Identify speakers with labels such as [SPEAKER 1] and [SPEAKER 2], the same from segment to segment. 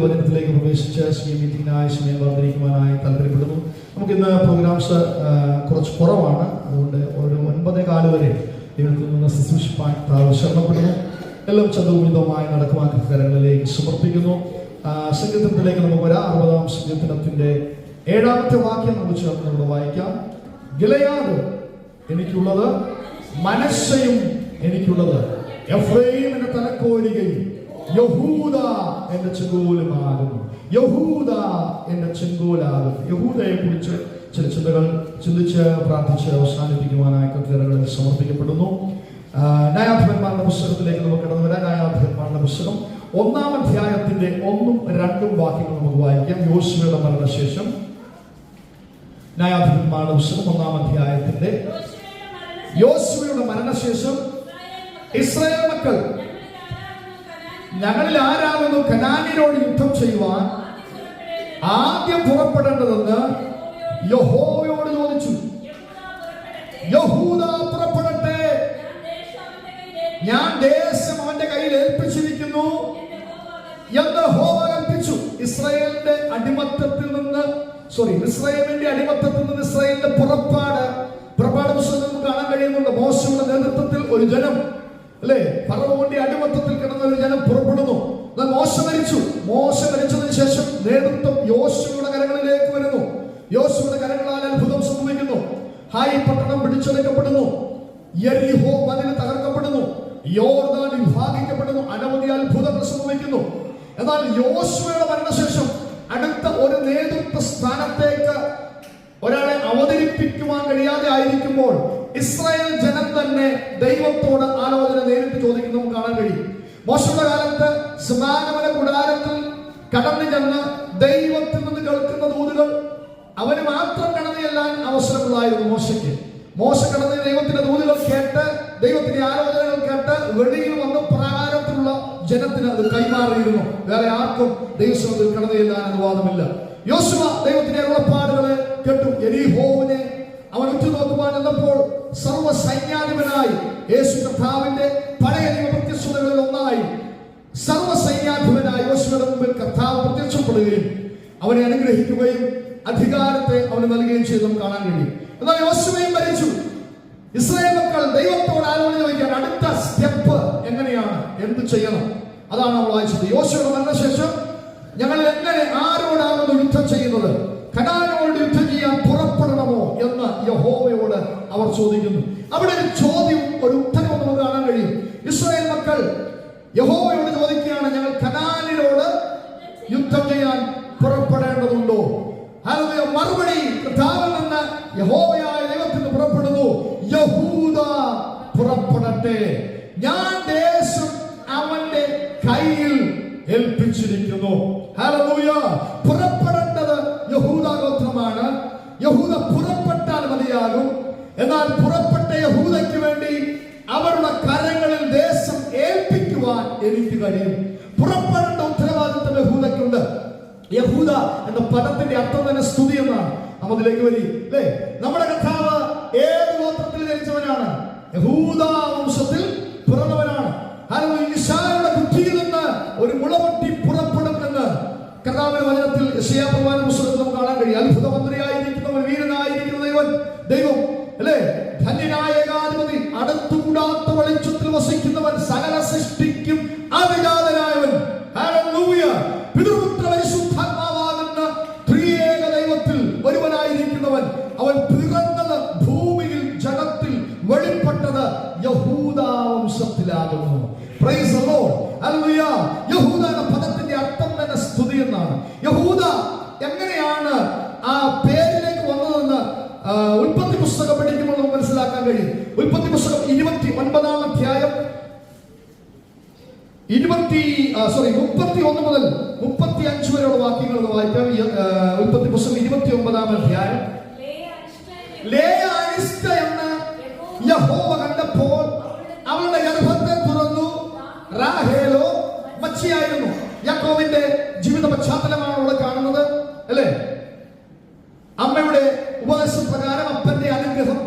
[SPEAKER 1] വചനത്തിലേക്ക് പ്രവേശിച്ച് മീറ്റിംഗിനായി സമയം വർദ്ധിക്കുവാനായി താല്പര്യപ്പെടുന്നു. നമുക്കിന്ന് പ്രോഗ്രാംസ് കുറച്ച് കുറവാണ്. അതുകൊണ്ട് ഒരു 9:15 വരെ ദൈവത്തിൽ നിന്ന് ശുശ്രൂഷിപ്പാൻ ശരണപ്പെടുന്നു. എല്ലാം ചതുർവിധമായി നടക്കുവാൻ കരങ്ങളിലേക്ക് സമർപ്പിക്കുന്നു. സങ്കീർത്തനത്തിലേക്ക് നമുക്ക് വരാം. 60-ാം സങ്കീർത്തനത്തിന്റെ 7-ാമത്തെ വാക്യം നമുക്ക് ചേർന്ന് നമ്മൾ വായിക്കാം. ഗിലെയാദ് എനിക്കുള്ളത്, മനശ്ശയും എനിക്കുള്ളത്, എഫ്രയീം എന്റെ തലക്കോരികയും യഹൂദ എന്റെ ചെങ്കോലുമാകുന്നു. യഹൂദ എന്റെ ചെങ്കോലാകുന്നു. യഹൂദയെ കുറിച്ച് ചില ചിന്തകൾ ചിന്തിച്ച് പ്രാർത്ഥിച്ച് അവസാനിപ്പിക്കുവാനായി കർത്തൃകളിൽ സമർപ്പിക്കപ്പെടുന്നു. ന്യായാധിപന്മാരുടെ പുസ്തകത്തിലേക്ക് നമുക്ക് കടന്നു വരാം. ന്യായാധിപന്മാരുടെ പുസ്തകം 1-ാം അധ്യായത്തിന്റെ 1ഉം 2ഉം വാക്യങ്ങൾ നമുക്ക് വായിക്കാം. യോശുവയുടെ മരണശേഷം ന്യായാധിപന്മാരുടെ പുസ്തകം 1-ാം അധ്യായത്തിന്റെ യോശുവയുടെ മരണശേഷം ഇസ്രായേൽ മക്കൾ ഞങ്ങളിൽ ആരാകുന്നു കനാന്യരോട് യുദ്ധം ചെയ്യുവാൻ ആദ്യം പുറപ്പെടേണ്ടതെന്ന് യഹോവയോട് ചോദിച്ചു. യഹൂദ പുറപ്പെടട്ടെ, ഞാൻ ദേശം അവന്റെ കയ്യിൽ ഏൽപ്പിച്ചിരിക്കുന്നു എന്ന് യഹോവ കൽപ്പിച്ചു. ഇസ്രായേലിന്റെ അടിമത്തത്തിൽ നിന്ന് ഇസ്രായേലിന്റെ പുറപ്പാട് പുസ്തകത്തിൽ നമുക്ക് കാണാൻ കഴിയുന്നുണ്ട്. മോശയുടെ നേതൃത്വത്തിൽ ഒരു ജനം, അല്ലെ, ഫറവോന്റെ അടിമത്തത്തിൽ കിടന്ന ഒരു ജനം പുറപ്പെടുന്നു. എന്നാൽ മോശ മരിച്ചതിന് ശേഷം നേതൃത്വം യോശുവയുടെ കരങ്ങളിലേക്ക് വരുന്നു. യോശുവയുടെ കരങ്ങളാൽ അത്ഭുതം സംഭവിക്കുന്നു. ഹായി പട്ടണം പിടിച്ചെടുക്കപ്പെടുന്നു. യെരിഹോ മതിൽ തകർക്കപ്പെടുന്നു. യോർദാൻ വിഭാഗിക്കപ്പെടുന്നു. അനവധി അത്ഭുതങ്ങൾ സംഭവിക്കുന്നു. എന്നാൽ യോശുവയുടെ മരണശേഷം അടുത്ത ഒരു നേതൃത്വ സ്ഥാനത്തേക്ക് ഒരാളെ അവതരിപ്പിക്കുവാൻ കഴിയാതെ ആയിരിക്കുമ്പോൾ ഇസ്രായേൽ ജനം തന്നെ ദൈവത്തോട് ആലോചന നേരിട്ട് ചോദിക്കുന്നത് നമുക്ക് കാണാൻ കഴിയും. മോശയുടെ കാലത്ത് സമാഗമന കൂടാരത്തിൽ കടന്നു ചെന്ന് ദൈവത്തിൽ നിന്ന് കേൾക്കുന്ന ദൂതുകൾ അവന് മാത്രം കടന്നു ചെല്ലാൻ അവസരമുള്ളായിരുന്നു മോശയ്ക്ക്. മോശ കടന്ന് ദൈവത്തിന്റെ ദൂതുകൾ കേട്ട്, ദൈവത്തിന്റെ ആലോചനകൾ കേട്ട് വെളിയിൽ വന്ന പ്രകാരത്തിലുള്ള ജനത്തിന് അത് കൈമാറിയിരുന്നു. വേറെ ആർക്കും ദൈവത്തിൽ കടന്നു ചെല്ലാൻ അനുവാദമില്ല. യോശുവ ദൈവത്തിന്റെ ഉറപ്പാടുകളെ കേട്ടു. യെരിഹോവിനെ അവൻ ഉറ്റുനോക്കുവാൻ എന്നപ്പോൾ സർവ്വ സൈന്യാധിപനായി യേശു കർത്താവിന്റെ പഴയ നിയമപ്രത്യക്ഷതകളിൽ ഒന്നായി സർവ്വ സൈന്യാധിപനായി യോശുവയുടെ മുമ്പിൽ കർത്താവ് പ്രത്യക്ഷപ്പെടുകയും അവനെ അനുഗ്രഹിക്കുകയും അധികാരത്തെ അവന് നൽകുകയും ചെയ്ത് നമുക്ക് കാണാൻ കഴിയും. എന്നാൽ യോശുവയും മരിച്ചു. ഇസ്രായേൽ മക്കൾ ദൈവത്തോട് ആലോചന വയ്ക്കാൻ അടുത്ത സ്റ്റെപ്പ് എങ്ങനെയാണ്, എന്ത് ചെയ്യണം, അതാണ് നമ്മൾ വായിച്ചത്. യോശുവയുടെ മരണശേഷം ഞങ്ങൾ എങ്ങനെ ആരോടാണെന്ന് യുദ്ധം ചെയ്യുന്നത്, കനാനോട് യുദ്ധം ചെയ്യാൻ പുറപ്പെടണമോ എന്ന് യഹോവയോട് അവർ ചോദിക്കുന്നു. അവിടെ ഒരു ചോദ്യം, ഒരു ഉത്തരവും നമുക്ക് കാണാൻ കഴിയും. ഇസ്രായേൽ മക്കൾ യഹോവയോട് ചോദിക്കുകയാണ്, ഞങ്ങൾ കനാനിനോട് യുദ്ധം ചെയ്യാൻ പുറപ്പെടേണ്ടതുണ്ടോ? മറുപടി കർത്താവിൽ നിന്ന് യഹോവയായ ദൈവത്തിന് പുറപ്പെടുന്നു. യഹൂദ പുറപ്പെടട്ടെ, ഞാൻ ദേശം അവന്റെ കയ്യിൽ ഏൽപ്പിച്ചിരിക്കുന്നു. ഹല്ലേലൂയ. പുറപ്പെടേണ്ടത് യഹൂദ ഗോത്രമാണ്. യഹൂദ പുറപ്പെട്ടാൽ മതിയാകും. എന്നാൽ പുറപ്പെട്ട യഹൂദയ്ക്ക് വേണ്ടി അവരുടെ കരങ്ങളിൽ ദേശം ഏൽപ്പിക്കുവാൻ എനിക്ക് കഴിയും. പുറപ്പെടേണ്ട ഉത്തരവാദിത്വം യഹൂദയ്ക്കുണ്ട്. യഹൂദ എന്ന പദത്തിന്റെ അർത്ഥം തന്നെ സ്തുതി എന്നാണ്. നമ്മതിലേക്ക് വരി, അല്ലേ? നമ്മുടെ കർത്താവ് ഏത് ഗോത്രത്തിൽ ജനിച്ചവനാണ്? യഹൂദ വംശത്തിൽ പിറന്നവനാണ്. യിശായുടെ കുറ്റിയിൽ നിന്ന് ഒരു മുളപൊട്ടി പുറപ്പെടുമെന്ന് കർത്താവിന്റെ വചനത്തിൽ യെശയ്യാപ്രവാചകന്റെ പുസ്തകത്തിൽ നമുക്ക് കാണാൻ കഴിയും. അത്ഭുതമന്ത്രിയായിരിക്കുന്നവൻ, വീരനായിരിക്കുന്ന ദൈവം, അല്ലേ? ധന്യനായ ഏകാധിപതി, അടുത്തുകൂടാത്ത വെളിച്ചത്തിൽ വസിക്കുന്നവൻ, സകല സൃഷ്ടിക്കും അവിജാതനായവൻ, ഹല്ലേലൂയ. പിതൃപുത്ര പരിശുദ്ധാത്മാവാകുന്ന ത്രിയേക ദൈവത്തിൽ ഒരുവനായിരിക്കുന്നവൻ, അവൻ പിറന്നത് ഭൂമിയിൽ ജഗത്തിൽ വെളിപ്പെട്ടത് യഹൂദ വംശത്തിലാകുന്നു. Praise the lord. ഹല്ലേലൂയ. യഹൂദ എന്ന പദത്തിന്റെ അർത്ഥം തന്നെ സ്തുതി എന്നാണ്. യഹൂദ എങ്ങനെയാണ് ആ പേരിലേക്ക് വന്നതെന്ന് ഉൽപ്പത്തി പുസ്തകം പഠിക്കുമ്പോൾ നമുക്ക് മനസ്സിലാക്കാൻ കഴിയും. ഉൽപ്പത്തി പുസ്തകം 29-ാം അധ്യായം 31 മുതൽ 35 വരെയുള്ള വാക്യങ്ങൾ വായിക്കാം. ഉൽപ്പത്തി പുസ്തകം 29-ാം അധ്യായം. ലേയ അരിഷ്ട എന്ന് യഹോവ കണ്ടപ്പോൾ അവളുടെ ഗർഭത്തെ തുറന്നു. റാഹേലോ മച്ചിയായിരുന്നു. യാക്കോബിന്റെ ജീവിത പശ്ചാത്തലമാണ് ഇവിടെ കാണുന്നത്, അല്ലേ? അമ്മയുടെ ഉപദേശപ്രകാരം അപ്പന്റെ അനുഗ്രഹം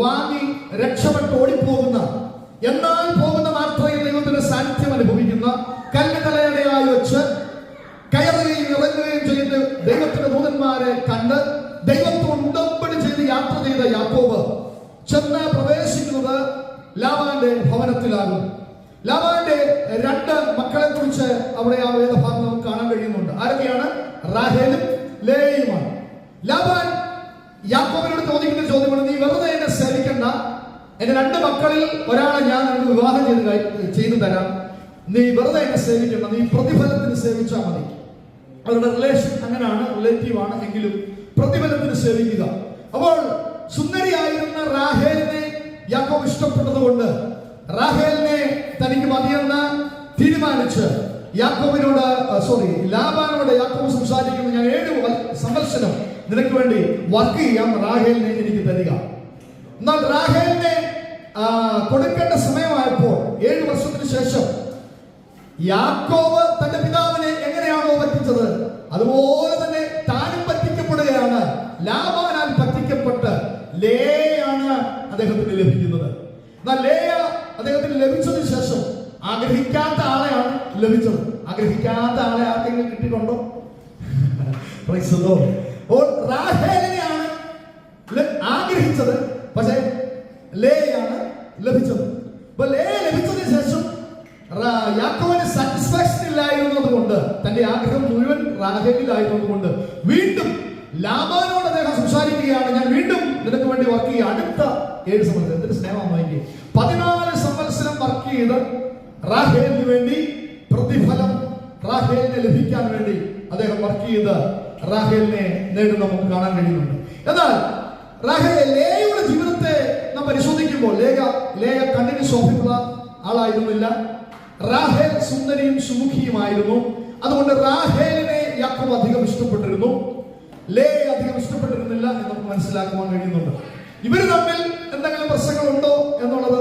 [SPEAKER 1] വാങ്ങി രക്ഷപ്പെട്ട് ഓടിപ്പോകുന്ന, എന്നാൽ പോകുന്ന മാത്രയിൽ ദൈവത്തിന്റെ സാന്നിധ്യം അനുഭവിക്കുന്ന, കല്ല് തലയടയായി വെച്ച് സഹോദരന്മാരെ കണ്ട് ദൈവത്തോട് ഉടമ്പടി ചെയ്ത് യാത്ര ചെയ്ത യാക്കോബ് ചെന്ന് പ്രവേശിക്കുന്നത് ലാബാന്റെ ഭവനത്തിലാകും. ലാബാന്റെ 2 മക്കളെ കുറിച്ച് അവിടെ ആ വേദഭാഗം നമുക്ക് കാണാൻ കഴിയുന്നുണ്ട്. ആരൊക്കെയാണ്? റാഹേലും ലേയയുമാണ്. ലാബാൻ യാക്കോബിനോട് ചോദിക്കുന്ന ചോദ്യമാണ്, നീ വെറുതെ എന്നെ സേവിക്കണ്ട, എന്റെ 2 മക്കളിൽ ഒരാളെ ഞാൻ നിനക്ക് വിവാഹം ചെയ്തു തരാം, നീ വെറുതെ എന്നെ സേവിക്കണ്ട, നീ പ്രതിഫലത്തിന് സേവിച്ചാൽ മതി. അവരുടെ റിലേഷൻ അങ്ങനെയാണ്, റിലേറ്റീവ് ആണ്, എങ്കിലും പ്രതിഫലത്തിന് സേവിക്കുക. അപ്പോൾ സുന്ദരിയായിരുന്ന റാഹേലിനെ യാക്കോബ് ഇഷ്ടപ്പെട്ടതുകൊണ്ട് റാഹേലിനെ തനിക്ക് മതിയെന്ന് തീരുമാനിച്ച് ലാബാനോട് യാക്കോബ് സംസാരിക്കുന്നു, ഞാൻ 7 സംവത്സരം നിനക്ക് വേണ്ടി വർക്ക് ചെയ്യാം, റാഹേലിനെ എനിക്ക് തരിക. എന്നാൽ റാഹേലിനെ കൊടുക്കേണ്ട സമയമായപ്പോൾ 7 വർഷത്തിന് ശേഷം യാക്കോബ് തന്റെ പിതാവിനെ എങ്ങനെയാണോ പറ്റിച്ചത് അതുപോലെ തന്നെ താനും പറ്റിക്കപ്പെടുകയാണ്. ലാബാനാൽ പറ്റിക്കപ്പെട്ട് ലേയാണ് അദ്ദേഹത്തിന് ലഭിക്കുന്നത്. എന്നാൽ ലേയ അദ്ദേഹത്തിന് ലഭിച്ചതിന് ശേഷം ആഗ്രഹിക്കാത്ത ആളെയാണ് ലഭിച്ചത്. ആഗ്രഹിക്കാത്ത ആളെ ആർക്കെങ്കിലും കിട്ടിയിട്ടുണ്ടോ? റാഹേലിനെയാണ് ആഗ്രഹിച്ചത്, പക്ഷേ ലേയാണ് ലഭിച്ചത്. അപ്പൊ ലേ ലഭിച്ചതിന് ശേഷം യാക്കോബിന് സാറ്റിസ്ഫാക്ഷൻ ഇല്ലായിരുന്നത് കൊണ്ട്, തന്റെ ആഗ്രഹം മുഴുവൻ റാഹേലിലായിരുന്നത് വീണ്ടും ലാബാനോട് അദ്ദേഹം സംസാരിക്കുകയാണ്, ഞാൻ വീണ്ടും നിനക്ക് വേണ്ടി വർക്ക് ചെയ്യുക. അടുത്ത 7 സംവത്സരം, എന്തൊരു സ്നേഹമായി 14 സംവത്സരം വർക്ക് ചെയ്ത് റാഹേലിന് വേണ്ടി പ്രതിഫലം റാഹേലിനെ ലഭിക്കാൻ വേണ്ടി അദ്ദേഹം വർക്ക് ചെയ്ത് റാഹേലിനെ നേടുന്ന നമുക്ക് കാണാൻ കഴിയുന്നുണ്ട്. എന്നാൽ ലേയയുടെ ജീവിതത്തെ നാം പരിശോധിക്കുമ്പോൾ ലേയ കണ്ണിന് ശോഭയുള്ള ആളായിരുന്നില്ല. റാഹേൽ സുന്ദരിയും സുമുഖിയുമായിരുന്നു. അതുകൊണ്ട് റാഹേലിനെ യാക്കോബ് അധികം ഇഷ്ടപ്പെട്ടിരുന്നു, ലേയ അധികം ഇഷ്ടപ്പെട്ടിരുന്നില്ല എന്ന് നമുക്ക് മനസ്സിലാക്കുവാൻ കഴിയുന്നുണ്ട്. ഇവർ തമ്മിൽ എന്തെങ്കിലും പ്രശ്നങ്ങളുണ്ടോ എന്നുള്ളത്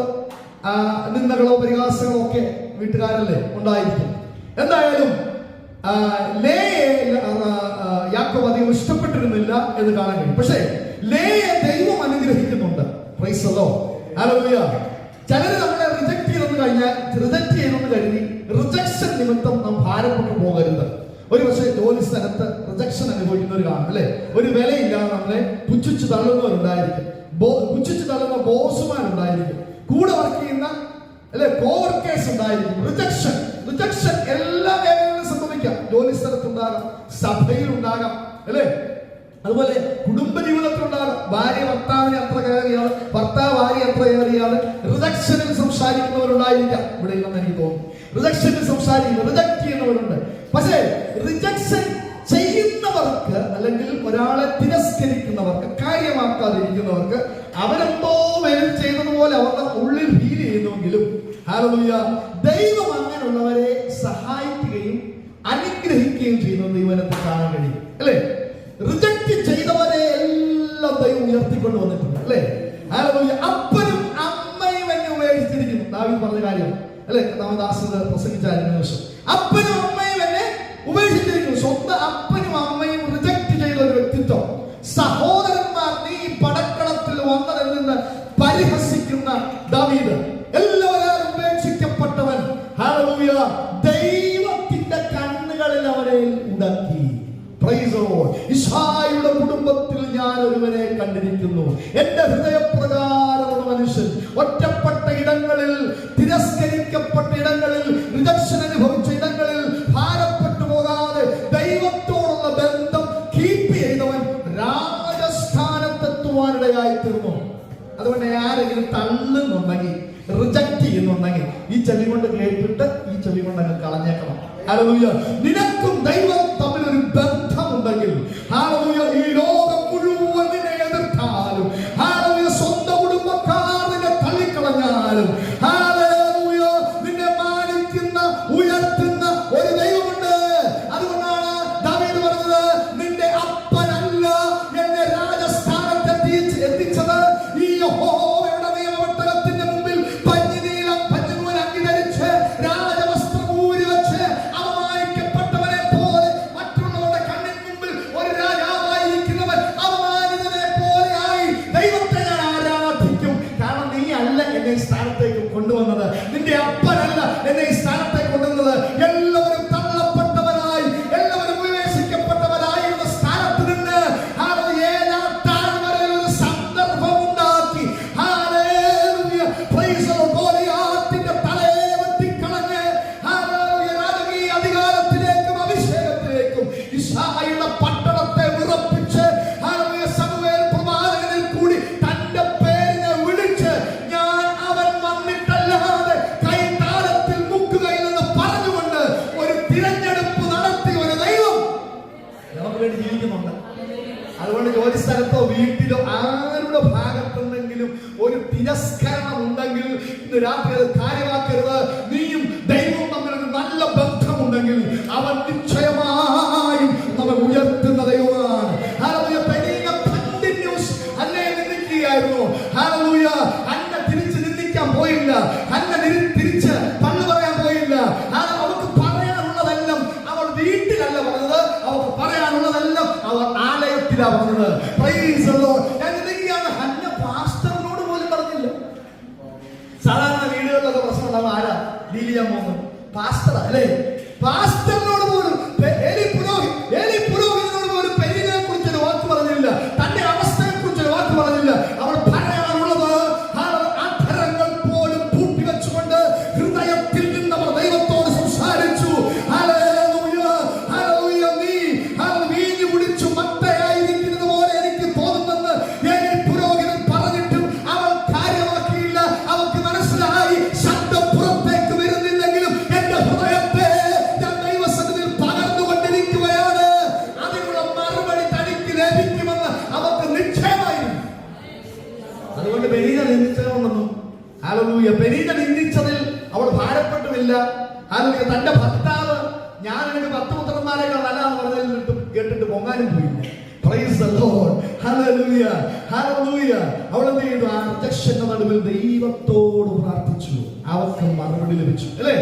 [SPEAKER 1] നിന്ദകളോ പരിഹാസങ്ങളോ ഒക്കെ വീട്ടുകാരല്ലേ ഉണ്ടായിരിക്കും. എന്തായാലും ലേയെ യാക്കോബ് അധികം ഇഷ്ടപ്പെട്ടിരുന്നില്ല എന്ന് കാണാൻ കഴിയും. പക്ഷേ ലേയെ ദൈവം അനുഗ്രഹിക്കുന്നുണ്ട്. പ്രൈസ് ദി ലോർഡ്, ഹല്ലേലൂയ. ചിലര് നമ്മളെ റിജക്ട് ചെയ്തെന്ന് കരുതി റിജക്ഷൻ നിമിത്തം നാം ഭാരപ്പെട്ടു പോകരുത്. ഒരു പക്ഷേ ജോലി സ്ഥലത്ത് റിജക്ഷൻ അനുഭവിക്കുന്നവർ കാണും, അല്ലെ? ഒരു വിലയില്ലാതെ നമ്മളെ പുച്ഛിച്ച് തള്ളുന്നവരുണ്ടായിരിക്കും, പുച്ഛിച്ച് തള്ളുന്ന ബോസുമാരുണ്ടായിരിക്കും, കൂടെ വർക്ക് ചെയ്യുന്ന കോവർക്കേഴ്സ് ഉണ്ടായിരിക്കും. റിജക്ഷൻ എല്ലാ മേഖലകളിലും സംഭവിക്കാം. ജോലി സ്ഥലത്തുണ്ടാകാം, സഭയിലുണ്ടാകാം, അല്ലെ? അതുപോലെ കുടുംബ ജീവിതത്തിലുണ്ടാകാം. ഭാര്യ ഭർത്താവിനെ അത്ര കയറിയാൽ, ഭർത്താവ് ഭാര്യ അത്ര കയറിയാൽ റിജക്ഷനിൽ സംസാരിക്കുന്നവരുണ്ടായിരിക്കാം. ഇവിടെ ഇല്ലെന്ന് എനിക്ക് തോന്നുന്നു. റിജക്ഷനിൽ റിജക്ട് ചെയ്യുന്നവരുണ്ട്. പക്ഷേ റിജക്ഷൻ ചെയ്യുന്നവർക്ക്, അല്ലെങ്കിൽ ഒരാളെ തിരസ്കരിക്കുന്നവർക്ക്, കാര്യമാക്കാതിരിക്കുന്നവർക്ക് അവരെന്തോ വേണം ചെയ്തതുപോലെ അവരുടെ ഉള്ളിൽ ഫീൽ ചെയ്യുന്നുവെങ്കിലും, ഹല്ലേലൂയ, ദൈവം അങ്ങനെയുള്ളവരെ സഹായിക്കുകയും അനുഗ്രഹിക്കുകയും ചെയ്യുന്നത് ദൈവത്തെ കാണാൻ കഴിയും, അല്ലേ? റിജക്ട് ചെയ്തവരെ എല്ലാം ദൈവം ഉയർത്തിക്കൊണ്ട് വന്നിട്ടുണ്ട്, അല്ലേ? ഹല്ലേലൂയ. അപ്പനും അമ്മയും എന്നെ ഉപേക്ഷിച്ചിരിക്കുന്നു. ദാവീദ് പറഞ്ഞ കാര്യം, അല്ലെ? രാമദാസ് പ്രസംഗിച്ചായിരുന്നു ദിവസം. അപ്പനും അമ്മയും എന്നെ ഉപേക്ഷിച്ചിരിക്കുന്നു. സ്വന്തം അപ്പനും അമ്മയും റിജക്ട് ചെയ്ത ഒരു വ്യക്തിത്വം. സഹോദരന്മാർ നീ പടക്കളത്തിൽ വന്നതിൽ നിന്ന് പരിഹസിക്കുന്ന ദാവീദ്, എല്ലാവരും ഉപേക്ഷിക്കപ്പെട്ടവൻ, ഹല്ലേലൂയ, ദൈവത്തിന്റെ കണ്ണുകളിൽ അവരെ ഉടക്കി. ഇശ്ശായിയുടെ കുടുംബത്തിൽ ഞാൻ ഒരുവനെ കണ്ടിരിക്കുന്നു. എന്റെ ഹൃദയപ്രകാരമുള്ള മനുഷ്യൻ ഒറ്റപ്പെട്ട ഇടങ്ങളിൽ, തിരസ്കരിക്കപ്പെട്ട ഇടങ്ങളിൽ, റിജക്ഷൻ അനുഭവിച്ച ഇടങ്ങളിൽ ഭാരപ്പെട്ടു പോകാതെ ദൈവത്തോടുള്ള ബന്ധം കീപ്പ് ചെയ്തവൻ രാജസ്ഥാനത്തെത്തുവാനിടയായി തീർന്നു. അതുകൊണ്ട് ആരെങ്കിലും തള്ളുന്നുണ്ടെങ്കിൽ, റിജക്ട് ചെയ്യുന്നുണ്ടെങ്കിൽ, ഈ ചെവി കൊണ്ട് കേട്ടിട്ട് ഈ ചെവി കൊണ്ട് അങ്ങ് കളഞ്ഞേക്കണം. ഹല്ലേലൂയ. നിനക്കും ദൈവം തമ്മിൽ ഒരു ബന്ധമുണ്ടെങ്കിൽ, ഹല്ലേലൂയ, ഈ ലോകം മുഴുവൻ നിന്നെ എതിർത്താലും, ഹല്ലേലൂയ, സ്വന്തം കുടുംബക്കാർ നിന്നെ തള്ളിക്കളഞ്ഞാലും, ഹല്ലേലൂയ, നിന്നെ മാനിക്കുന്ന, ഉയർത്തുന്ന ഒരു ദൈവമുണ്ട്. അതുകൊണ്ടാണ് ദാവീദ് പറഞ്ഞത്, നിന്റെ അപ്പനല്ല എന്നെ രാജസ്ഥാനത്ത് എത്തിച്ചത്, ഈ യഹോവയുടെ നിയമവട്ടകത്തിന്റെ മുമ്പിൽ പഞ്ഞിനീലം പഞ്ഞുനൂൽ അംഗീകരിച്ച് രാജവസ്ത്രം ഊരി വെച്ച് അവമാനിക്കപ്പെട്ടവനെ പോലെ ഹുഷായുടെ പട്ടണത്തെ വിറപ്പിച്ച് ശമൂവേൽ പ്രവാചകനിൽ കൂടി തന്റെ പേരിനെ വിളിച്ച് ഞാൻ അവൻ വന്നിട്ടല്ലാതെ കൈതാളത്തിൽ മുക്കുകയില്ലെന്ന് പറഞ്ഞുകൊണ്ട് ഒരു തിരഞ്ഞെടുപ്പ് നടത്തിയ ഒരു ദൈവം നമുക്ക് വേണ്ടി ജീവിക്കുന്നുണ്ട്. അതുകൊണ്ട് ജോലി സ്ഥലത്തോ വീട്ടിലോ ആരുടെ ഭാഗത്തുണ്ടെങ്കിലും ഒരു തിരസ്കരണം ഉണ്ടെങ്കിൽ ഇന്ന് രാത്രി അത് കാര്യമാക്കരുത്. നീയും ദൈവവും തമ്മിലൊരു നല്ല ബന്ധമുണ്ടെങ്കിൽ അവൻ നിശ്ചയമായും നമ്മെ ഉയർത്തുന്ന ദൈവമാണ്. അന്നെ നിന്ദിക്കുകയായിരുന്നു. അന്ന തിരിച്ച് നിന്ദിക്കാൻ പോയില്ല. അന്ന തിരിച്ച് പള്ളു പറയാൻ പോയില്ല. അവൾക്ക് പറയാനുള്ളതെല്ലാം അവൾ വീട്ടിലല്ല പറഞ്ഞത്, അവൾക്ക് പറയാനുള്ളതെല്ലാം അവൾ ആലയത്തിലാണ് പറഞ്ഞത്. അന്ന പാസ്റ്ററിനോട് പോലും പറഞ്ഞില്ല. സാധാരണ വീടുകളിലൊക്കെ പ്രശ്നം ഉണ്ടാവും. ആരാ ഡീൽ ചെയ്യാൻ പോകുന്നത്? പാസ്റ്റർ അല്ലേ? പാസ്റ്ററിനോട് പോലും ഏലി പുരോഹിതനോട് പോലും പെരിനെ കുറിച്ചൊരു വാക്ക് പറഞ്ഞില്ല. തന്റെ അവസ്ഥയെ കുറിച്ചൊരു വാക്ക് പറഞ്ഞില്ല. അവൾ പറയാനുള്ളത് അധരങ്ങൾ പോലും പൂട്ടിവെച്ചുകൊണ്ട് ഹൃദയത്തിൽ നിന്നവർ ദൈവത്തോട് സംസാരിച്ചു. നീ വീഞ്ഞു കുടിച്ചു മത്തയായിരിക്കുന്നത് പോലെ എനിക്ക് തോന്നുന്നെന്ന് ഏലി പുരോഹിതൻ പറഞ്ഞിട്ടും അവൾ കാര്യമാക്കിയില്ല. അവൾക്ക് മനസ്സിലായി ശബ്ദം പുറത്തേക്ക് വരുന്നില്ലെങ്കിലും എന്റെ ഹൃദയത്തെ ഞാൻ ദൈവസന്നിധിയിൽ പകർന്നുകൊണ്ടിരിക്കുകയാണ്. അതിനുള്ള മറുപടി തനിക്ക് ലഭിക്കുമെന്ന് അവർക്ക് നിശ്ചയമായിരുന്നു. അതുകൊണ്ട് പെരീന നിന്ദിച്ചതൊന്നും പെരീന നിന്ദിച്ചതിൽ അവൾ ഭാരപ്പെട്ടുമില്ല. തന്റെ ഭർത്താവ് ഞാൻ എനിക്ക് 10 പുത്രന്മാരെക്കാൾ നല്ലതെന്ന് പറഞ്ഞതിൽ കേട്ടിട്ട് പൊങ്ങാനും പോയില്ല. Praise the Lord. Hallelujah. Hallelujah. അവൾ എന്ത് ചെയ്തു? ആ റിജക്ഷന്റെ നടുവിൽ ദൈവത്തോട് പ്രാർത്ഥിച്ചു. അവർക്ക് മറുപടി ലഭിച്ചു. അല്ലേ?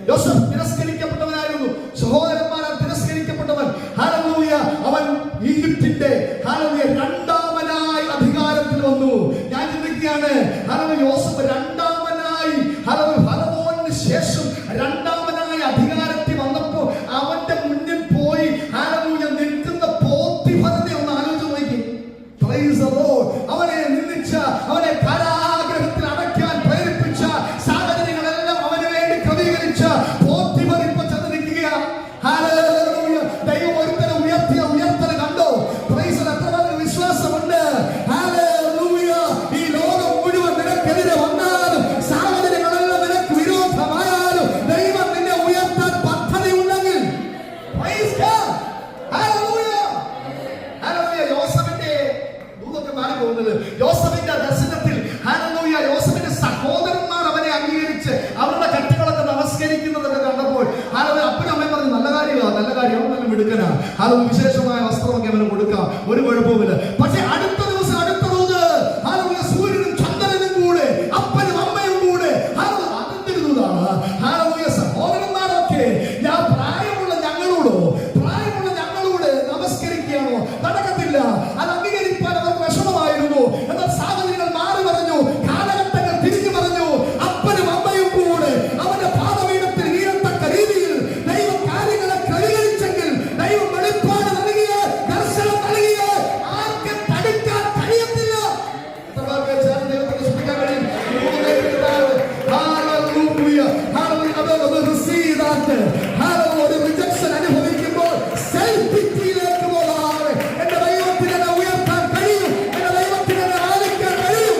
[SPEAKER 1] യോസഫ് തിരസ്കരിക്കപ്പെട്ടവനായിരുന്നു. സഹോദരന്മാരാൽ തിരസ്കരിക്കപ്പെട്ടവൻ. ഹല്ലേലൂയ. അവൻ ഈജിപ്തിന്റെ രണ്ടാമനായി അധികാരത്തിൽ വന്നു. ഞാൻ ചിന്തിക്കുകയാണ്, യോസഫ് രണ്ടാമനായി ഫറവോന് ശേഷം രണ്ടാമനായി അധികാരത്തിൽ വന്നപ്പോ അവന്റെ മുന്നിൽ പോയി നിൽക്കുന്ന പോത്തിഫറിനെ ഒന്ന് ആലോചിച്ച് നോക്കി. Praise the Lord. അവനെ നിന്ദിച്ച, അവനെ കാരാഗ്രഹത്തിൽ അടയ്ക്കാൻ പ്രേരിപ്പിച്ച സാഹചര്യങ്ങളെല്ലാം അവന് വേണ്ടി ക്രമീകരിച്ച പോത്തിഫർ ഇപ്പൊ ചെന്ന് നിൽക്കുക. ഹല്ലേലൂയ. ദൈവം ഒരുത്തനെ ഉയർത്തിയ ഉയർത്തല കണ്ടോ? Price the Lord. എത്ര വിശ്വാസമുണ്ട്? ഹല്ലേലൂയ. ഈ ലോകം മുഴുവൻ നിനക്കെതിരെ വന്നാലും സാഹചര്യങ്ങളെല്ലാം നിനക്ക് വിരോധമായാലും ദൈവം നിന്നെ ഉയർത്താൻ പദ്ധതി ഉണ്ടെങ്കിൽ പ്രൈസ് ഗോഡ്. ഹല്ലേലൂയ. ഹല്ലേലൂയ. യോസഫിന്റെ ദൂതൊക്കെ മാറി പോകുന്നത് യോസഫിന്റെ ദർശനത്തിൽ. ഹല്ലേലൂയ. യോസഫിന്റെ സഹോദരന്മാർ അവനെ അംഗീകരിച്ച് അവരുടെ കെട്ടുകളൊക്കെ നമസ്കരിക്കുന്നതൊക്കെ കണ്ടപ്പോൾ അപ്പനും അമ്മയും പറഞ്ഞു, നല്ല കാര്യമാണ്, നല്ല കാര്യം, അവൻ നല്ല മിടുക്കനാ, അത് വിശേഷമായ വസ്ത്രമൊക്കെ അവന് കൊടുക്കാം, ഒരു കുഴപ്പമില്ല. പക്ഷെ അടുത്ത ദിവസം അടുത്ത ദൂത് സൂര്യനും ചന്ദ്രനും കൂടെ അപ്പനും അമ്മയും കൂടെ അതിന്റെ ദൂതാണ്. സഹോദരന്മാരൊക്കെ ഞാൻ പ്രായമുള്ള ഞങ്ങളോട് നമസ്കരിക്കുകയാണോ? നടക്കത്തില്ല. അത് അംഗീകരിക്കാൻ അവർക്ക് വിഷമമായിരുന്നു. എന്നാൽ സാഹചര്യങ്ങൾ മാറി പറഞ്ഞു, കാലഘട്ടങ്ങൾ തിരിഞ്ഞു പറഞ്ഞു. അപ്പനും അമ്മയും കൂടെ അവന്റെ പാദപീഠത്തിൽ വീഴത്തക്ക രീതിയിൽ ദൈവം കാര്യങ്ങളെ ക്രമീകരിച്ചെങ്കിൽ, ദൈവം വെളിപ്പാട് നൽകിയ ദർശനം നൽകിയ ആർക്കും തടുക്കാൻ കഴിയത്തില്ല. ദൈവത്തെ സ്തുതിക്കാൻ കഴിയും. ഒരു റിജക്ഷൻ അനുഭവിക്കുമ്പോൾ സെൽഫ് പിറ്റിയിലേക്ക് പോകാതെ എന്റെ ദൈവത്തിന് എന്നെ ഉയർത്താൻ കഴിയും, എന്റെ ദൈവത്തിന് എന്നെ ആലിക്കാൻ കഴിയും.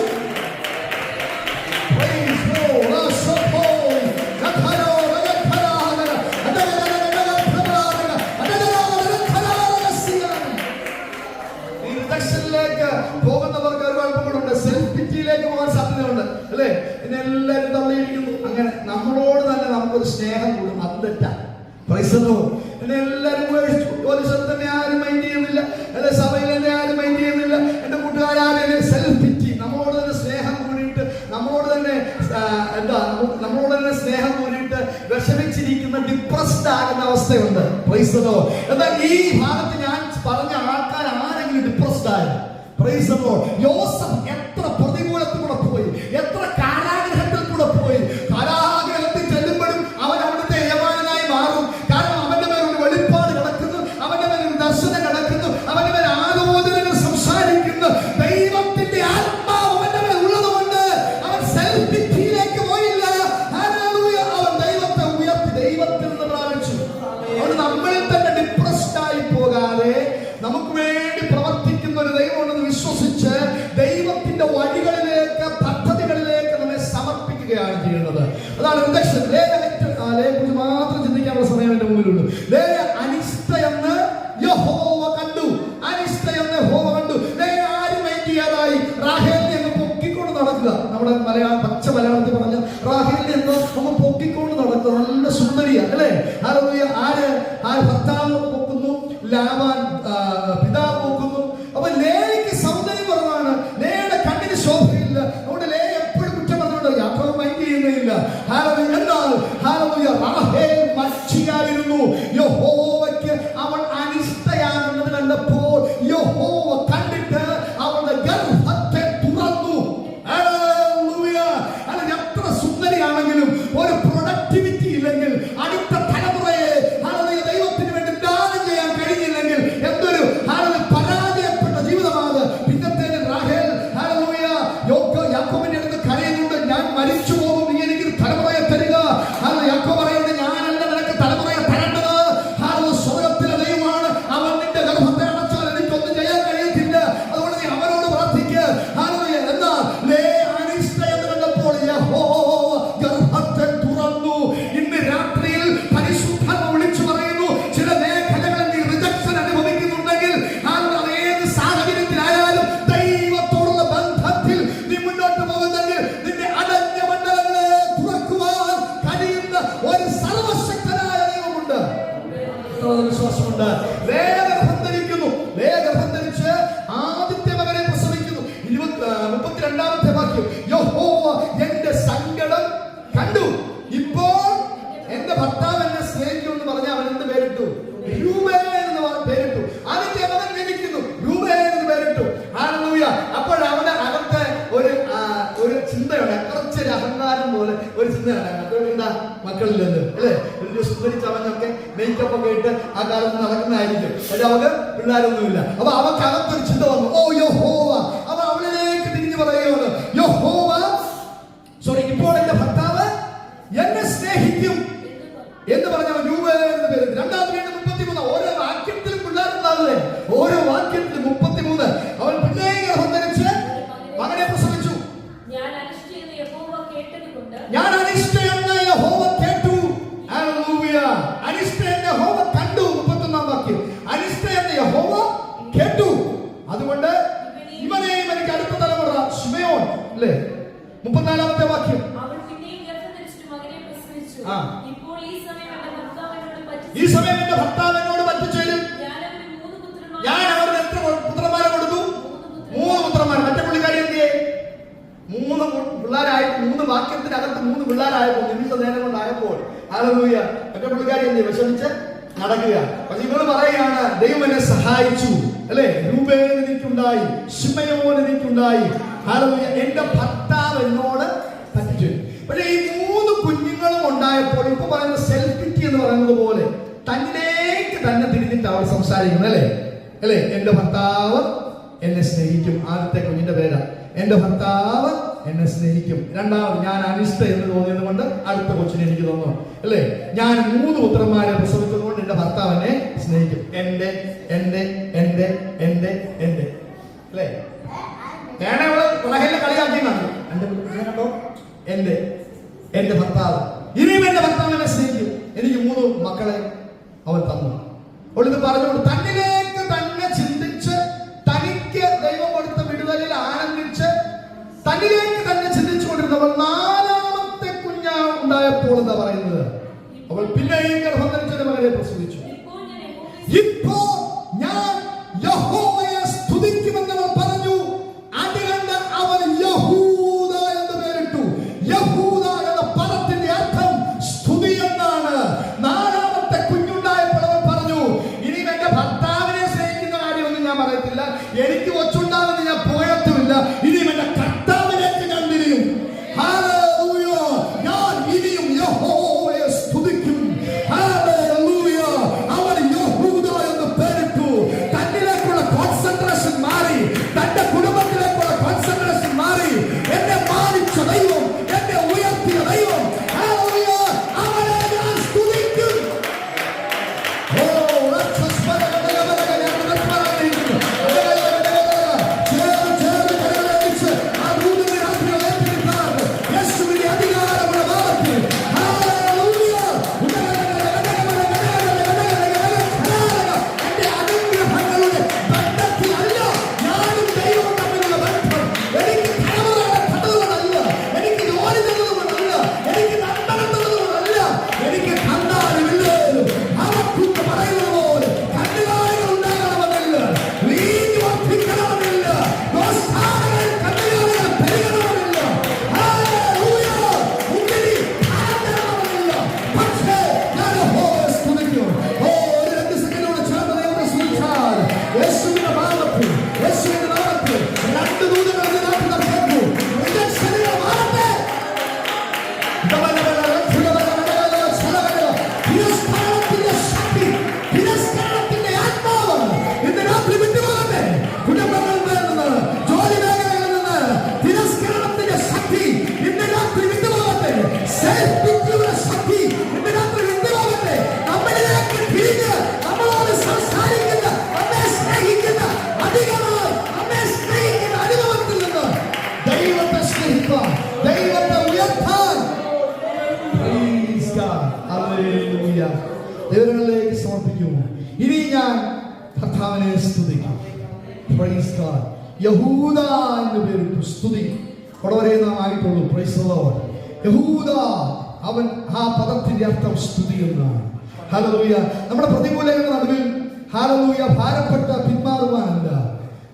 [SPEAKER 1] ഈ റിജക്ഷനിലേക്ക് പോകുന്നവർക്ക് ഒരു കുഴപ്പങ്ങളുണ്ട്. സെൽഫ് പിറ്റിയിലേക്ക് പോകാൻ സാധ്യതയുണ്ട്. അല്ലേ? പിന്നെ എല്ലാവരും തള്ളിയിരിക്കുന്നു. അങ്ങനെ നമ്മളോട് തന്നെ നമുക്കൊരു സ്നേഹം കൂടും. അത് തെറ്റാണ്. എല്ലാവരും ജോലി സ്ഥലത്ത് തന്നെ ആരും മൈൻഡ് ചെയ്യുന്നില്ല, അല്ലെ സഭയിൽ തന്നെ ആരും മൈൻഡ് ചെയ്യുന്നില്ല, എന്റെ കൂട്ടുകാരും സെൽഫ് പിറ്റി. നമ്മളോട് തന്നെ സ്നേഹം കൂടിയിട്ട് നമ്മളോട് തന്നെ സ്നേഹം കൂടിയിട്ട് വിഷമിച്ചിരിക്കുന്ന ഡിപ്രസ്ഡ് ആകുന്ന അവസ്ഥയുണ്ട്. എന്നാൽ ഈ ഭാഗത്ത് ഞാൻ പറഞ്ഞ ആൾക്കാർ ആരെങ്കിലും ഡിപ്രസ്ഡ് ആയ യോസഫ് എത്ര പ്രതികൂലത്തിൽ കൂടെ പോയി, എത്ര കാരാഗ്രഹത്തിൽ കൂടെ പോയി. കാരാഗ്രഹത്തിൽ ചെല്ലുമ്പോഴും അവൻ അവിടുത്തെ യജമാനനായി മാറും. കാരണം അവന്റെ മേൽ ഒരു വെളിപ്പാട് കിടക്കുന്നു, അവന്റെ മേൽ ഒരു ദർശനം കിടക്കുന്നു, അവന്റെ മേൽ ആലോചനകൾ സംസാരിക്കുന്നു. ദൈവത്തിന്റെ ആത്മാവ് അവന്റെ മേൽ ഉള്ളതുകൊണ്ട് അവൻ സെൽഫ് പിറ്റിയിലേക്ക് പോയില്ല. അവൻ ദൈവത്തെ ഉയർത്തി ദൈവത്തിൽ നിന്ന് പ്രാപിച്ചു. അവൻ നമ്മളിൽ തന്നെ ഡിപ്രസ്ഡ് ആയി പോകാൻ ലാബാൻ പിതാവ് നോക്കുന്നു. അപ്പൊ ലേയ്ക്ക് സൗന്ദര്യം കുറവാണ്, ലേയുടെ കണ്ണിന് ശോഭയില്ല. അതുകൊണ്ട് ലേ എപ്പോഴും കുറ്റം പറഞ്ഞുകൊണ്ട് യാക്കോബ് മൈൻഡ് ചെയ്യുന്നില്ല. എന്നാൽ റാഹേൽ മച്ചിയായിരുന്നു. യഹോവയ്ക്ക് അവൾ അനിഷ്ടയാകുന്നത് കണ്ടപ്പോൾ യഹോവ കണ്ടിട്ട് അവളുടെ ഗർഭത്തെ തുറന്നു. എത്ര സുന്ദരിയാണെങ്കിലും ഒരു പ്രൊഡക്ടിവിറ്റി ഇല്ലെങ്കിൽ, അടുത്ത തലമുറയെ ദൈവത്തിന് വേണ്ടി ദാനം ചെയ്യാൻ കഴിഞ്ഞില്ലെങ്കിൽ എന്തൊരു പരാജയപ്പെട്ട ജീവിതമാണ് പിന്നത്തെ റാഹേൽ. യാക്കോബിന്റെ അടുത്ത് കരയുന്നുണ്ട്, ഞാൻ മരിച്ചു പോകും, നീ എനിക്ക് തലമുറയെ തരിക. യാക്കോബ് പറയുന്നത്, ഞാനല്ല നിനക്ക് തലമുറയെ തരേണ്ടത്, സ്വർഗത്തിലെ ദൈവമാണ്. അവൻ നിന്റെ ഗർഭത്തെ അടച്ചാൽ എനിക്കൊന്നും ചെയ്യാൻ കഴിയത്തില്ല. അതുകൊണ്ട് നീ അവനോട് പ്രാർത്ഥിക്കുക. എന്നാൽ ലേ അനിഷ്ട എന്ന് കണ്ടപ്പോൾ യഹോവ ഗർഭത്തെ തുറന്നു. ഇന്ന് രാത്രിയിൽ പരിശുദ്ധാത്മ വിളിച്ചു പറയുന്നു, ചില മേഖലകളിൽ നീ റിജക്ഷൻ അനുഭവിക്കുന്നുണ്ടെങ്കിൽ, ഏത് സാഹചര്യത്തിലായാലും ദൈവത്തോടുള്ള ബന്ധത്തിൽ നീ മുന്നോട്ട് പോകുന്നെങ്കിൽ നിന്റെ അടഞ്ഞ മണ്ഡലങ്ങളെ തുറക്കുവാൻ കഴിയുന്ന ഒരു സർവശക്തനായ ദൈവമുണ്ട്. വിശ്വാസമുണ്ട്. ഗർഭം ധരിക്കുന്നു. ഗർഭം ധരിച്ച് ആദ്യത്തെ മകനെ പ്രസവിക്കുന്നു. 32-ാമത്തെ വാക്യം, യഹോവ എന്റെ സങ്കടം കണ്ടു, ഇപ്പോൾ എന്റെ ഭർത്താവ് എന്നെ സ്നേഹിക്കും എന്ന് പറഞ്ഞ അവൻ എന്ത് പേരിട്ടു? രൂബേൻ എന്ന് പേരിട്ടു. ആദ്യത്തെ മകൻ ജനിക്കുന്നു, രൂബേൻ എന്ന് പേരിട്ടു. ഹല്ലേലൂയ. അപ്പോൾ അവന്റെ അകത്തെ ഒരു ചിന്തയാണ്, കുറച്ചൊരു അഹങ്കാരം പോലെ ഒരു ചിന്തയാണ്. എന്താ മക്കളില്ലെന്ന് അല്ലേ? ഒരു സുന്ദരിച്ചവനൊക്കെ മേക്കപ്പ് ഒക്കെ ഇട്ട് ആ കാലത്ത് നടക്കുന്നതായിരിക്കും. പക്ഷെ അവക്ക് പിള്ളേരൊന്നുമില്ല. അപ്പൊ അവക്കകത്തൊരു ചിന്ത വന്നു, ഓ യഹോവ. അവ അവളിലേക്ക് തിരിഞ്ഞു പറയുകയാണ്, യഹോവ ഇപ്പോൾ എന്റെ ഭർത്താവ് എന്നെ സ്നേഹിക്കും എന്ന് പറഞ്ഞവൻ രൂപേൻ എന്ന് പേര്. രണ്ടാമത് വീണ്ടും 33. ഓരോ വാക്യത്തിലും പിള്ളേരുണ്ടാവില്ലേ? ഓരോ വാക്യത്തിലും 33. അവൻ പിന്നെയും ഗർഭം ധരിച്ച് മകനെ പ്രസവിച്ചു. ഞാൻ അനിഷ്ട എന്ന് യഹോവ കേട്ടു. ഹല്ലേലൂയ. അനിഷ്ട എന്ന് യഹോവ കണ്ടു. 31-ാം വാക്യം, അനിഷ്ട എന്ന് യഹോവ കേട്ടു. അതുകൊണ്ട് ഇവനെയും എനിക്ക് അടുത്ത തലമുറ ശിമെയോൻ അല്ലേ? 34-ാമത്തെ വാക്യം, ഈ സമയം എന്റെ ഭർത്താവ് എന്നോട് പറ്റിച്ചേരും. ഞാൻ അവർക്ക് എത്ര പുത്രന്മാരെ കൊടുത്തു? 3 പുത്രന്മാർ. മറ്റേ പുള്ളിക്കാരി എന്തിയെ? 3 പിള്ളേരായി. 3 വാക്യത്തിനകത്ത് 3 പിള്ളേരായപ്പോൾ, നിമിഷ നേരം കൊണ്ടായപ്പോൾ, ഹല്ലേലൂയ, മറ്റേ പുള്ളിക്കാരി എന്തിയെ? വിഷമിച്ച് നടക്കുക. പക്ഷെ ഇവള് പറയുകയാണ്, ദൈവം എന്നെ സഹായിച്ചു അല്ലെ? രൂപേൻ എനിക്കുണ്ടായി, ശിമെയോൻ എനിക്കുണ്ടായി. ഹല്ലേലൂയ. എന്റെ ഭർത്താവ് എന്നോട് പറ്റിച്ചു. പക്ഷെ ഈ 3 കുഞ്ഞുങ്ങളും ഉണ്ടായപ്പോൾ ഇപ്പൊ പറയുന്ന സെൽഫിറ്റി എന്ന് പറയുന്നത് പോലെ തന്നിലേക്ക് തന്നെ തിരിഞ്ഞിട്ട് അവൾ സംസാരിക്കുന്നത് അല്ലേ? എന്റെ ഭർത്താവ് എന്നെ സ്നേഹിക്കും. ആദ്യത്തെ കുഞ്ഞിന്റെ പേരാ, എന്റെ ഭർത്താവ് എന്നെ സ്നേഹിക്കും. രണ്ടാമത്, ഞാൻ അനിഷ്ട എന്ന് തോന്നിയത് കൊണ്ട് അടുത്ത കൊച്ചിനെ എനിക്ക് തോന്നുന്നു അല്ലേ? ഞാൻ 3 പുത്രന്മാരെ പ്രസവിച്ചത് കൊണ്ട് എന്റെ ഭർത്താവ് എന്നെ സ്നേഹിക്കും. എന്റെ എന്റെ എന്റെ എന്റെ എന്റെ അല്ലേ? ഞാൻ അവള് റാഹേലിനെ കളിയാക്കി കണ്ടു. എന്റെ ഭർത്താവ്, ഇനിയും എന്റെ ഭർത്താവ് എന്നെ സ്നേഹിക്കും. എനിക്ക് 3 മക്കളെ അവൻ തന്നു. അവളിത് പറഞ്ഞുകൊണ്ട് തന്നിലേക്ക് തന്നെ ചിന്തിച്ച്, തനിക്ക് ദൈവം കൊടുത്ത വിടുതലിൽ ആനന്ദിച്ച് തന്നിലേക്ക് തന്നെ ചിന്തിച്ചുകൊണ്ടിരുന്നവൾ 4-ാമത്തെ കുഞ്ഞാ ഉണ്ടായപ്പോൾ എന്താ പറയുന്നത്? അവൾ പിന്നെയും ഗർഭം ധരിച്ച മകനെ പ്രസവിച്ചു. ഇപ്പോ ഞാൻ യഹോവയെ സ്തുതിക്കുമെന്നവൾ പറഞ്ഞു. അതുകൊണ്ട് അവൻ യഹൂദ എന്ന് പേരിട്ടു. യഹൂദ എന്ന പദത്തിന്റെ അർത്ഥം സ്തുതി എന്നാണ്. 4-ാമത്തെ കുഞ്ഞുണ്ടായപ്പോൾ അവൻ പറഞ്ഞു, ഇനി എന്റെ ഭർത്താവിനെ സ്നേഹിക്കുന്ന കാര്യമൊന്നും ഞാൻ പറയത്തില്ല, എനിക്ക് കൊച്ചുണ്ടാകുന്ന ഞാൻ പോയത്തുമില്ല, ഇനിയും എന്റെ കർത്താവിലേക്ക് ഞാൻ തിരിയും. ഹല്ലേലൂയ. ഞാൻ ഇനിയും യഹോവയെ സ്തുതിക്കും. ഹല്ലേലൂയ. അവൻ യഹൂദ എന്ന് കർത്താവിനെ സ്തുതിക്കും. Praise God. യഹൂദ എന്ന് പേരിട്ടു സ്തുതി. കൊടവരെ നാം ആയിട്ടുള്ളൂ. Price the Lord. യഹൂദ, അവൻ ആ പദത്തിന്റെ അർത്ഥം സ്തുതി എന്നാണ്. ഹല്ലേലൂയ. നമ്മുടെ പ്രതികൂലങ്ങളുടെ നടുവിൽ ഹല്ലേലൂയ ഭാരപ്പെട്ട പിന്മാറുവാനല്ല,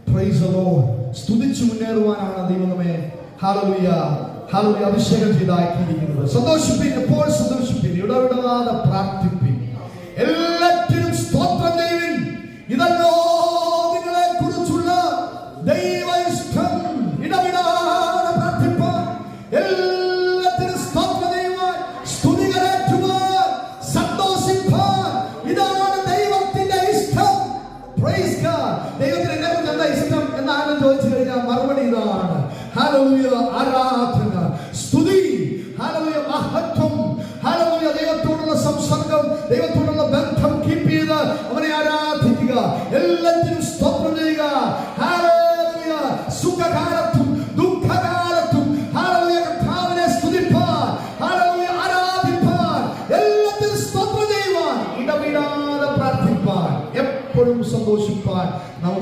[SPEAKER 1] പ്രൈസ് ദി ലോർഡ്, സ്തുതിച്ചു മുന്നേറുവാനാണ് ദൈവം നമ്മെ ഹല്ലേലൂയ ഹല്ലേലൂയ അഭിഷേകം ചെയ്താക്കിയിരിക്കുന്നത്. സന്തോഷിപ്പിൻ, എപ്പോൾ സന്തോഷിപ്പിൻ, ഇടവിടാതെ പ്രാർത്ഥിപ്പിൻ, എല്ലാറ്റിനും സ്തോത്രം ചെയ്യുവിൻ. ഇതല്ലോ നിങ്ങളെ കുറിച്ചുള്ള ദൈവ ഇഷ്ടം. ഇടവിടാതെ പ്രാർത്ഥിപ്പാൻ, എല്ലാത്തിനും സ്തോത്രം ചെയ്യുവാൻ, സ്തുതി കരേറ്റുവാൻ, സന്തോഷിപ്പാൻ, ഇതാണ് ദൈവത്തിന്റെ ഇഷ്ടം. Praise God. ദൈവത്തിന് എന്നെ കുറിച്ച് എന്താ ഇഷ്ടം എന്നാണ് ചോദിച്ചു കഴിഞ്ഞാൽ മറുപടി ഇതാണ്. ഹല്ലേലൂയ, ആരാധന, സ്തുതി, ഹല്ലേലൂയ, മഹത്വം, ഹല്ലേലൂയ, ദൈവത്തോടുള്ള സംസർഗം, ദൈവത്തോടുള്ള ബന്ധം കീപ്പ് ചെയ്ത് അവനെ ആരാധിക്കുക, എല്ലാത്തിനും സ്തോത്രം ചെയ്യുക. ഹല്ലേലൂയ. സുഖകാലത്തും ദുഃഖകാലത്തും ഹല്ലേലൂയ കർത്താവിനെ സ്തുതിപ്പാൻ, ഹല്ലേലൂയ ആരാധിപ്പാൻ, എല്ലാത്തിനും സ്തോത്രം ചെയ്യുവാൻ, ഇടവിടാതെ പ്രാർത്ഥിപ്പാൻ, എപ്പോഴും സന്തോഷിപ്പാൻ നമുക്ക്